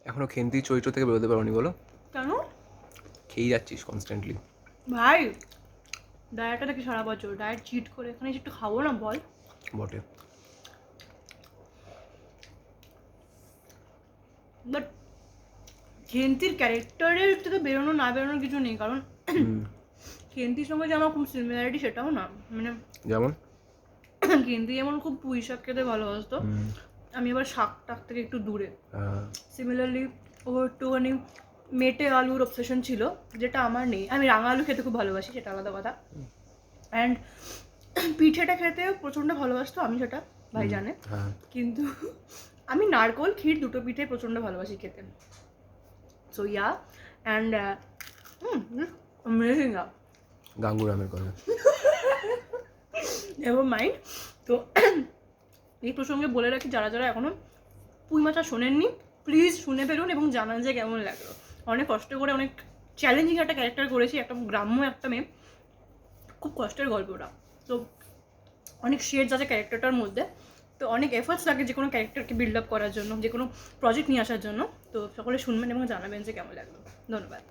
এখনো খেন্তি চরিত্র থেকে বেরোতে পারোনি বলো? কেন খেয়েই যাচ্ছিস কনস্ট্যান্টলি। ভাই? ডায়েটটা দেখি সারা বছর ডায়েট চিট করে এখানে একটু খাবো না বল? বটে। বাট খেন্তির ক্যারেক্টারের থেকে বেরোনো না বেরোনোর কিছু নেই, কারণ খেন্তির সঙ্গে যে আমার খুব সিমিলারিটি সেটাও না, মানে যেমন খেন্তি যেমন খুব পুঁই শাক খেতে ভালোবাসতো, আমি আবার শাক টাক থেকে একটু দূরে। সিমিলারলি ও একটুখানি মেটে আলুর অবসেশন ছিল, যেটা আমার নেই। আমি রাঙা আলু খেতে খুব ভালোবাসি, সেটা আলাদা কথা। অ্যান্ড পিঠেটা খেতে প্রচণ্ড ভালোবাসতো, আমি সেটা ভাই জানে। কিন্তু আমি নারকোল ক্ষীর দুটো পিঠে প্রচণ্ড ভালোবাসি খেতে। সো ইয়া, অ্যান্ড অ্যামেজিং আ গাঙ্গুরামের কথা। Never mind. তো এই প্রসঙ্গে বলে রাখি, যারা যারা এখনো পুঁই মাছা শোনেননি, প্লিজ শুনে ফেলুন এবং জানান যে কেমন লাগলো। অনেক কষ্ট করে, অনেক চ্যালেঞ্জিং একটা ক্যারেক্টার করেছি, একটা গ্রাম্য একটা মেয়ে, খুব কষ্টের গল্পটা। তো অনেক শেডস আছে ক্যারেক্টারটার মধ্যে, তো অনেক এফোর্টস লাগে যে কোনো ক্যারেক্টারকে বিল্ড আপ করার জন্য, যে কোনো প্রজেক্ট নিয়ে আসার জন্য। তো সকলে শুনবেন এবং জানাবেন যে কেমন লাগলো। ধন্যবাদ।